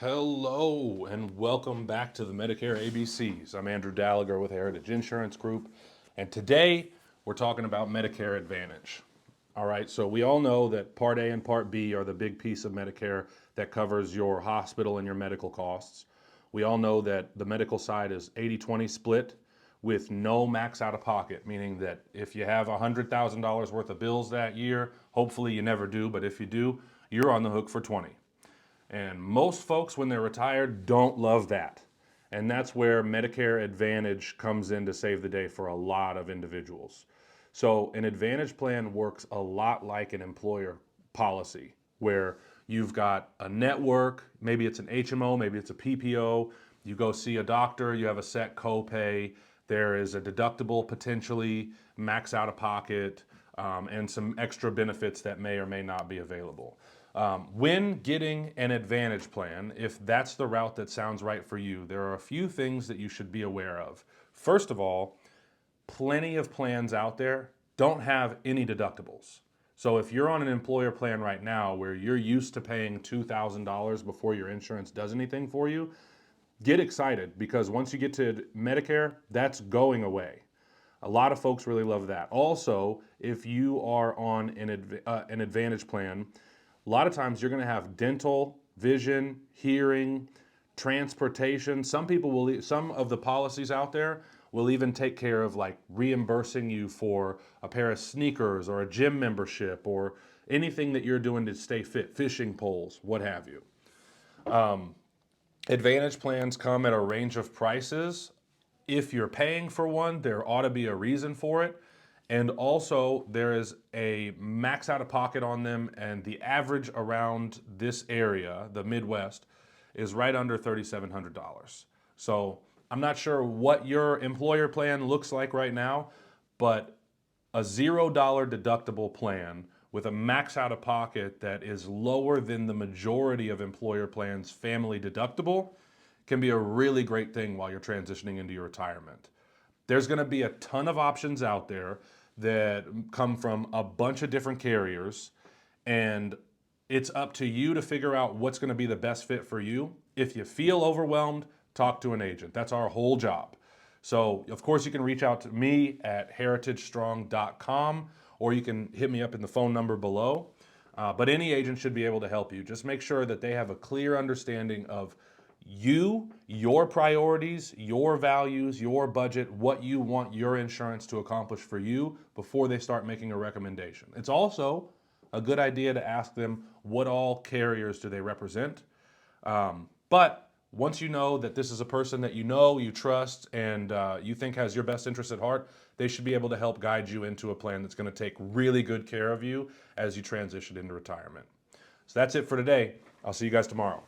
Hello and welcome back to the Medicare ABCs. I'm Andrew Dalager with Heritage Insurance Group, and today we're talking about Medicare Advantage. All right, so we all know that Part A and Part B are the big piece of Medicare that covers your hospital and your medical costs. We all know that the medical side is 80-20 split with no max out of pocket, meaning that if you have $100,000 worth of bills that year, hopefully you never do, but if you do, you're on the hook for 20. And most folks, when they're retired, don't love that. And that's where Medicare Advantage comes in to save the day for a lot of individuals. So an Advantage plan works a lot like an employer policy, where you've got a network, maybe it's an HMO, maybe it's a PPO, you go see a doctor, you have a set copay, there is a deductible potentially, max out of pocket, and some extra benefits that may or may not be available. When getting an Advantage plan, if that's the route that sounds right for you, there are a few things that you should be aware of. First of all, plenty of plans out there don't have any deductibles. So if you're on an employer plan right now where you're used to paying $2,000 before your insurance does anything for you, get excited, because once you get to Medicare, that's going away. A lot of folks really love that. Also, if you are on an Advantage plan, a lot of times you're going to have dental, vision, hearing, transportation. Some of the policies out there will even take care of like reimbursing you for a pair of sneakers or a gym membership or anything that you're doing to stay fit, fishing poles, what have you. Advantage plans come at a range of prices. If you're paying for one, there ought to be a reason for it. And also, there is a max out of pocket on them, and the average around this area, the Midwest, is right under $3,700. So I'm not sure what your employer plan looks like right now, but a $0 deductible plan with a max out of pocket that is lower than the majority of employer plans' family deductible can be a really great thing while you're transitioning into your retirement. There's going to be a ton of options out there that come from a bunch of different carriers, and it's up to you to figure out what's going to be the best fit for you. If you feel overwhelmed, talk to an agent. That's our whole job. So, of course, you can reach out to me at heritagestrong.com, or you can hit me up in the phone number below. But any agent should be able to help you. Just make sure that they have a clear understanding of you, your priorities, your values, your budget, what you want your insurance to accomplish for you before they start making a recommendation. It's also a good idea to ask them what all carriers do they represent. But once you know that this is a person that you know, you trust, and you think has your best interest at heart, they should be able to help guide you into a plan that's going to take really good care of you as you transition into retirement. So that's it for today. I'll see you guys tomorrow.